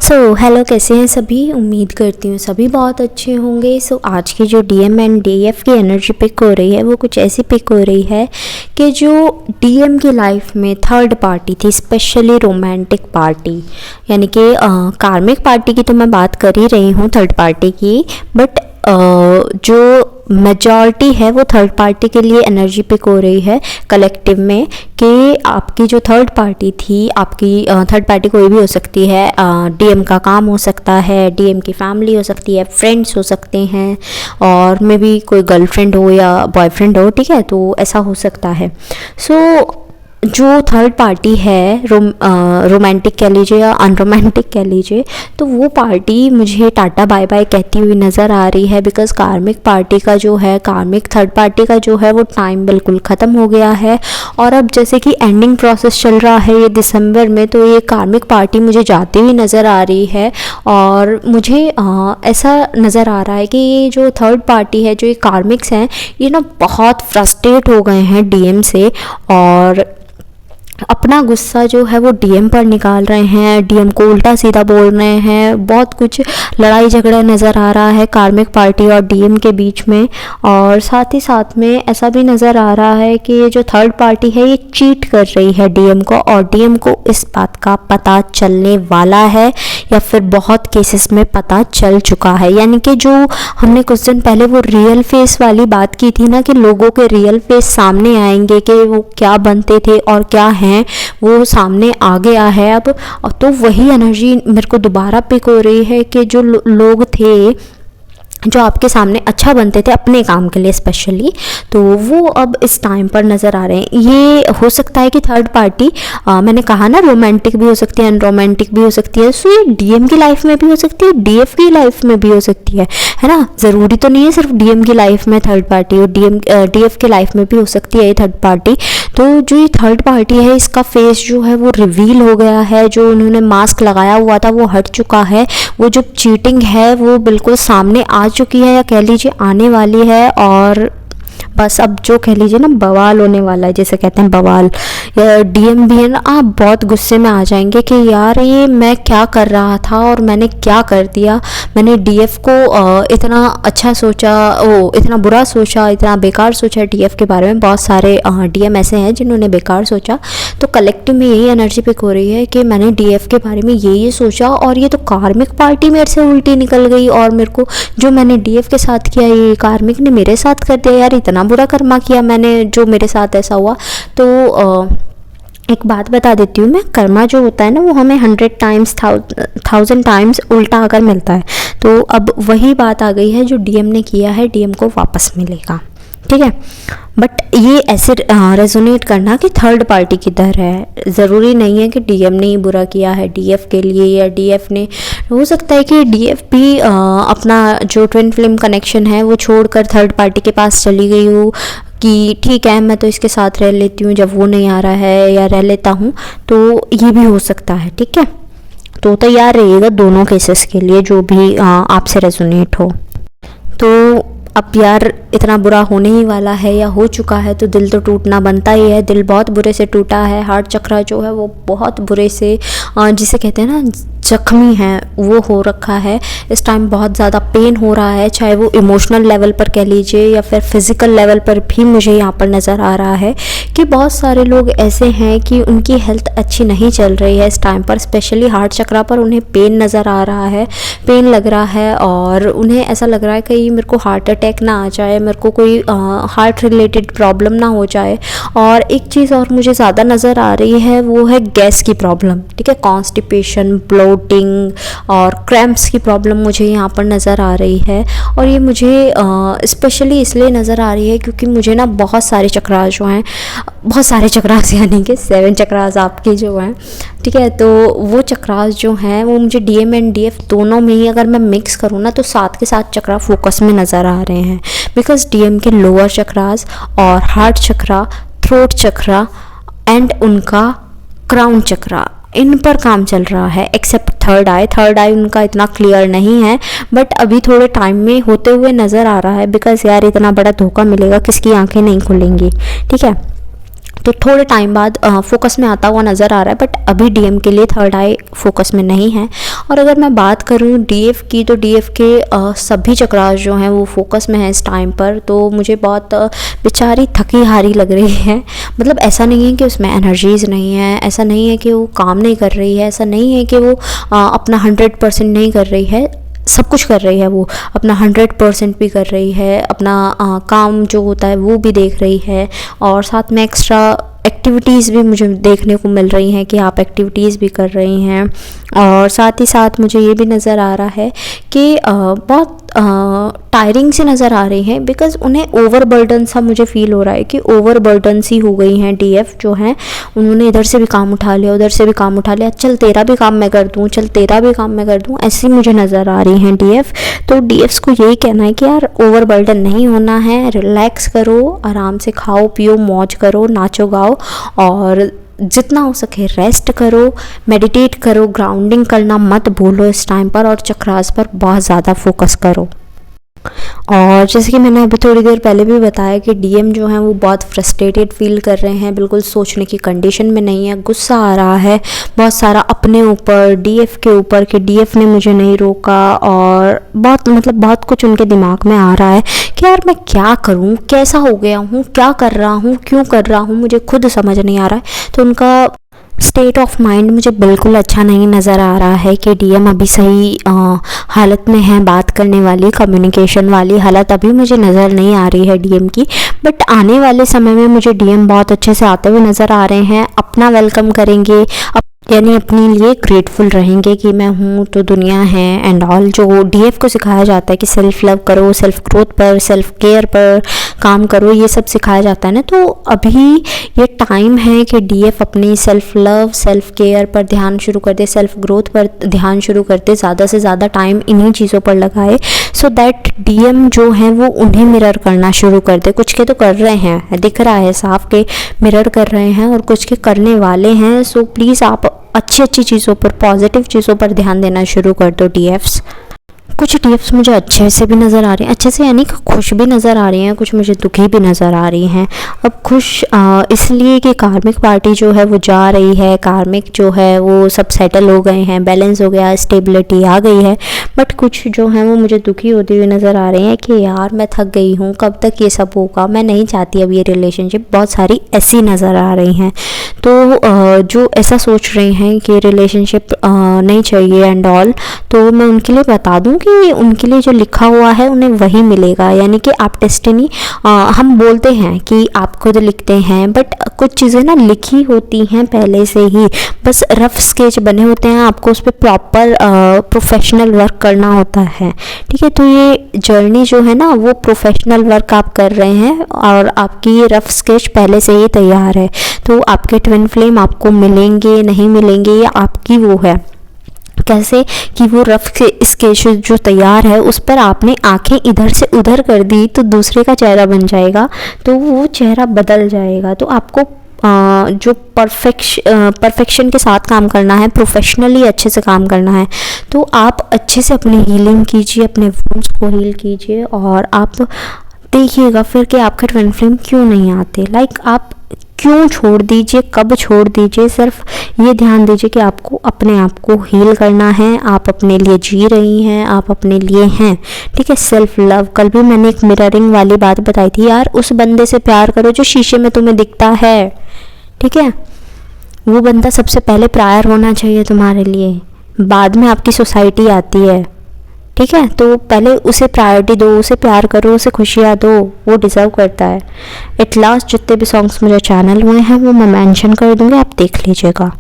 Hello, कैसे हैं सभी। उम्मीद करती हूँ सभी बहुत अच्छे होंगे। आज की जो डीएम एंड डीएफ की एनर्जी पिक हो रही है वो कुछ ऐसी पिक हो रही है कि जो डीएम की लाइफ में थर्ड पार्टी थी, स्पेशली रोमांटिक पार्टी, यानी कि कार्मिक पार्टी की तो मैं बात कर ही रही हूँ, थर्ड पार्टी की। बट जो मेजॉरिटी है वो थर्ड पार्टी के लिए एनर्जी पिक हो रही है कलेक्टिव में, कि आपकी जो थर्ड पार्टी थी, आपकी थर्ड पार्टी कोई भी हो सकती है, डीएम का काम हो सकता है, डीएम की फैमिली हो सकती है, फ्रेंड्स हो सकते हैं, और मे बी कोई गर्लफ्रेंड हो या बॉयफ्रेंड हो, ठीक है, तो ऐसा हो सकता है। जो थर्ड पार्टी है, रोमांटिक कह लीजिए या अनरोमांटिक कह लीजिए, तो वो पार्टी मुझे टाटा बाय बाय कहती हुई नज़र आ रही है। बिकॉज़ कार्मिक पार्टी का जो है, कार्मिक थर्ड पार्टी का जो है वो टाइम बिल्कुल ख़त्म हो गया है, और अब जैसे कि एंडिंग प्रोसेस चल रहा है ये दिसंबर में, तो ये कार्मिक पार्टी मुझे जाती हुई नज़र आ रही है। और मुझे ऐसा नज़र आ रहा है कि ये जो थर्ड पार्टी है, जो ये कार्मिक्स हैं, ये ना बहुत फ्रस्ट्रेट हो गए हैं डीएम से, और अपना गुस्सा जो है वो डीएम पर निकाल रहे हैं, डीएम को उल्टा सीधा बोल रहे हैं। बहुत कुछ लड़ाई झगड़ा नज़र आ रहा है कार्मिक पार्टी और डीएम के बीच में। और साथ ही साथ में ऐसा भी नज़र आ रहा है कि ये जो थर्ड पार्टी है ये चीट कर रही है डीएम को, और डीएम को इस बात का पता चलने वाला है, या फिर बहुत केसेस में पता चल चुका है। यानी कि जो हमने कुछ दिन पहले वो रियल फेस वाली बात की थी ना, कि लोगों के रियल फेस सामने आएंगे कि वो क्या बनते थे और क्या हैं, वो सामने आ गया है अब। तो वही एनर्जी मेरे को दोबारा पिक हो रही है कि जो लोग थे जो आपके सामने अच्छा बनते थे अपने काम के लिए स्पेशली, तो वो अब इस टाइम पर नज़र आ रहे हैं। ये हो सकता है कि थर्ड पार्टी, मैंने कहा ना, रोमांटिक भी हो सकती है, अनरोमांटिक भी हो सकती है। सो ये डीएम की लाइफ में भी हो सकती है, डीएफ की लाइफ में भी हो सकती है ना। ज़रूरी तो नहीं है सिर्फ डीएम की लाइफ में थर्ड पार्टी हो, डीएफ की लाइफ में भी हो सकती है ये थर्ड पार्टी। तो जो ये थर्ड पार्टी है, इसका फेस जो है वो रिवील हो गया है। जो उन्होंने मास्क लगाया हुआ था वो हट चुका है। वो जो चीटिंग है वो बिल्कुल सामने आ चुकी है, या कह लीजिए आने वाली है। और बस अब जो कह लीजिए ना, बवाल होने वाला है, जैसे कहते हैं बवाल। डीएम भी है ना, आप बहुत गुस्से में आ जाएंगे कि यार ये मैं क्या कर रहा था और मैंने क्या कर दिया। मैंने डीएफ को इतना अच्छा सोचा, इतना बुरा सोचा, इतना बेकार सोचा डीएफ के बारे में। बहुत सारे डीएम ऐसे हैं जिन्होंने बेकार सोचा। तो कलेक्टिव में यही एनर्जी पिक हो रही है कि मैंने डीएफ के बारे में ये सोचा, और ये तो कार्मिक पार्टी मेरे से उल्टी निकल गई, और मेरे को जो मैंने डीएफ के साथ किया ये कार्मिक ने मेरे साथ कर दिया। यार इतना बुरा कर्मा किया मैंने, जो मेरे साथ ऐसा हुआ। तो एक बात बता देती हूँ मैं, कर्मा जो होता है ना वो हमें 100 टाइम्स 1000 टाइम्स उल्टा आकर मिलता है। तो अब वही बात आ गई है, जो डीएम ने किया है डीएम को वापस मिलेगा, ठीक है। बट ये ऐसे रेजोनेट करना कि थर्ड पार्टी किधर है, ज़रूरी नहीं है कि डीएम ने ही बुरा किया है डीएफ के लिए, या डीएफ ने, हो सकता है कि डीएफ भी अपना जो ट्विन फ्लेम कनेक्शन है वो छोड़कर थर्ड पार्टी के पास चली गई हो, कि ठीक है मैं तो इसके साथ रह लेती हूँ जब वो नहीं आ रहा है, या रह लेता हूँ। तो ये भी हो सकता है, ठीक है। तो तैयार रहिएगा दोनों केसेस के लिए, जो भी आपसे रेजोनेट हो। तो अब यार इतना बुरा होने ही वाला है या हो चुका है, तो दिल तो टूटना बनता ही है। दिल बहुत बुरे से टूटा है, हार्ट चक्रा जो है वो बहुत बुरे से, जिसे कहते हैं ना, जख्मी है, वो हो रखा है। इस टाइम बहुत ज़्यादा पेन हो रहा है, चाहे वो इमोशनल लेवल पर कह लीजिए या फिर फिज़िकल लेवल पर भी। मुझे यहाँ पर नज़र आ रहा है कि बहुत सारे लोग ऐसे हैं कि उनकी हेल्थ अच्छी नहीं चल रही है इस टाइम पर, स्पेशली हार्ट चक्रा पर उन्हें पेन नज़र आ रहा है, पेन लग रहा है, और उन्हें ऐसा लग रहा है कि मेरे को हार्ट अटैक ना आ जाए, मेरे को कोई हार्ट रिलेटेड प्रॉब्लम ना हो जाए। और एक चीज़ और मुझे ज़्यादा नज़र आ रही है, वो है गैस की प्रॉब्लम, ठीक है, कॉन्स्टिपेशन, ब्लोटिंग और क्रैम्प्स की प्रॉब्लम मुझे यहाँ पर नज़र आ रही है। और ये मुझे स्पेशली इसलिए नज़र आ रही है क्योंकि मुझे ना बहुत सारे चक्रास जो हैं, बहुत सारे चक्रास यानी कि 7 चक्रास आपके जो हैं, ठीक है, तो वो चक्रास जो हैं वो मुझे डीएम एंड डीएफ दोनों में ही अगर मैं मिक्स करूँ ना, तो 7 के 7 चक्रा फोकस में नज़र आ रहे हैं। बिकॉज डीएम के लोअर चक्रास और heart chakra, throat chakra and उनका क्राउन चक्रा, इन पर काम चल रहा है। एक्सेप्ट थर्ड आई उनका इतना क्लियर नहीं है, बट अभी थोड़े टाइम में होते हुए नज़र आ रहा है। बिकॉज यार इतना बड़ा धोखा मिलेगा, किसकी आंखें नहीं खुलेंगी, ठीक है। तो थोड़े टाइम बाद फोकस में आता हुआ नज़र आ रहा है, बट अभी डीएम के लिए थर्ड आई फोकस में नहीं है। और अगर मैं बात करूँ डीएफ की, तो डीएफ के सभी चक्रास जो हैं वो फोकस में है इस टाइम पर। तो मुझे बहुत बेचारी थकी हारी लग रही है। मतलब ऐसा नहीं है कि उसमें एनर्जीज़ नहीं है, ऐसा नहीं है कि वो काम नहीं कर रही है, ऐसा नहीं है कि वो अपना 100% नहीं कर रही है, सब कुछ कर रही है। वो अपना 100% भी कर रही है, अपना काम जो होता है वो भी देख रही है, और साथ में एक्स्ट्रा एक्टिविटीज़ भी मुझे देखने को मिल रही हैं कि आप एक्टिविटीज़ भी कर रही हैं। और साथ ही साथ मुझे ये भी नज़र आ रहा है कि बहुत टायरिंग सी नज़र आ रही है, बिकॉज़ उन्हें ओवरबर्डन सा मुझे फ़ील हो रहा है कि ओवरबर्डन सी हो गई हैं डीएफ जो हैं। उन्होंने इधर से भी काम उठा लिया, उधर से भी काम उठा लिया, चल तेरा भी काम मैं कर दूँ, चल तेरा भी काम मैं कर दूँ, ऐसी मुझे नज़र आ रही हैं डीएफ। तो डीएफ्स को यही कहना है कि यार ओवरबर्डन नहीं होना है, रिलैक्स करो, आराम से खाओ पियो, मौज करो, नाचो गाओ, और जितना हो सके रेस्ट करो, मेडिटेट करो, ग्राउंडिंग करना मत भूलो इस टाइम पर, और चक्रास पर बहुत ज़्यादा फोकस करो। और जैसे कि मैंने अभी थोड़ी देर पहले भी बताया कि डीएम जो हैं वो बहुत फ्रस्ट्रेटेड फील कर रहे हैं, बिल्कुल सोचने की कंडीशन में नहीं है, गुस्सा आ रहा है बहुत सारा अपने ऊपर, डीएफ के ऊपर कि डीएफ ने मुझे नहीं रोका, और बहुत कुछ उनके दिमाग में आ रहा है कि यार मैं क्या करूं, कैसा हो गया हूं, क्या कर रहा हूं, क्यों कर रहा हूं, मुझे खुद समझ नहीं आ रहा है। तो उनका स्टेट ऑफ माइंड मुझे बिल्कुल अच्छा नहीं नज़र आ रहा है कि डीएम अभी सही हालत में है, बात करने वाली, कम्युनिकेशन वाली हालत अभी मुझे नज़र नहीं आ रही है डीएम की। बट आने वाले समय में मुझे डीएम बहुत अच्छे से आते हुए नज़र आ रहे हैं, अपना वेलकम करेंगे, यानी अपने लिए ग्रेटफुल रहेंगे कि मैं हूँ तो दुनिया है एंड ऑल। जो डीएफ को सिखाया जाता है कि सेल्फ लव करो, सेल्फ ग्रोथ पर, सेल्फ केयर पर काम करो, ये सब सिखाया जाता है ना। तो अभी ये टाइम है कि डीएफ अपनी सेल्फ लव, सेल्फ केयर पर ध्यान शुरू कर दे, सेल्फ ग्रोथ पर ध्यान शुरू कर दे, ज़्यादा से ज़्यादा टाइम इन्हीं चीज़ों पर लगाए, सो दैट डीएम जो हैं वो उन्हें मिरर करना शुरू कर दे। कुछ के तो कर रहे हैं, दिख रहा है साफ के मिरर कर रहे हैं, और कुछ के करने वाले हैं। सो प्लीज़ आप अच्छी चीज़ों पर, पॉजिटिव चीज़ों पर ध्यान देना शुरू कर दो डीएफ्स। कुछ डीएफ्स मुझे अच्छे से भी नज़र आ रही हैं, अच्छे से यानी कि खुश भी नज़र आ रही हैं, कुछ मुझे दुखी भी नज़र आ रही हैं। अब खुश इसलिए कि कार्मिक पार्टी जो है वो जा रही है, कार्मिक जो है वो सब सेटल हो गए हैं, बैलेंस हो गया, स्टेबिलिटी आ गई है। बट कुछ जो हैं वो मुझे दुखी होती हुई नज़र आ रही हैं कि यार मैं थक गई हूँ, कब तक ये सब होगा, मैं नहीं चाहती अब ये रिलेशनशिप, बहुत सारी ऐसी नज़र आ रही हैं। तो जो ऐसा सोच रही हैं कि रिलेशनशिप नहीं चाहिए एंड ऑल, तो मैं उनके लिए बता दूं कि उनके लिए जो लिखा हुआ है उन्हें वही मिलेगा। यानी कि आप डेस्टिनी, हम बोलते हैं कि आप खुद लिखते हैं, बट कुछ चीज़ें ना लिखी होती हैं पहले से ही, बस रफ स्केच बने होते हैं, आपको उस पर प्रॉपर प्रोफेशनल वर्क करना होता है। ठीक है, तो ये जर्नी जो है ना वो प्रोफेशनल वर्क आप कर रहे हैं, और आपकी रफ स्केच पहले से ही तैयार है। तो आपके ट्विन फ्लेम आपको मिलेंगे नहीं मिलेंगे, ये आपकी वो है कैसे कि वो रफ स्केच जो तैयार है उस पर आपने आंखें इधर से उधर कर दी तो दूसरे का चेहरा बन जाएगा, तो वो चेहरा बदल जाएगा। तो आपको जो परफेक्शन के साथ काम करना है, प्रोफेशनली अच्छे से काम करना है। तो आप अच्छे से अपनी हीलिंग कीजिए, अपने वुंड्स को हील कीजिए, और आप देखिएगा फिर कि आपके ट्विन फ्लेम क्यों नहीं आते। आप क्यों छोड़ दीजिए, कब छोड़ दीजिए, सिर्फ ये ध्यान दीजिए कि आपको अपने आप को हील करना है, आप अपने लिए जी रही हैं, आप अपने लिए हैं। ठीक है, सेल्फ लव। कल भी मैंने एक मिररिंग वाली बात बताई थी, यार उस बंदे से प्यार करो जो शीशे में तुम्हें दिखता है। ठीक है, वो बंदा सबसे पहले प्रायर होना चाहिए तुम्हारे लिए, बाद में आपकी सोसाइटी आती है। ठीक है, तो पहले उसे प्रायोरिटी दो, उसे प्यार करो, उसे खुशियाँ दो, वो डिज़र्व करता है। एट लास्ट जितने भी सॉन्ग्स मुझे चैनल हुए हैं वो मैं मेंशन कर दूँगी, आप देख लीजिएगा।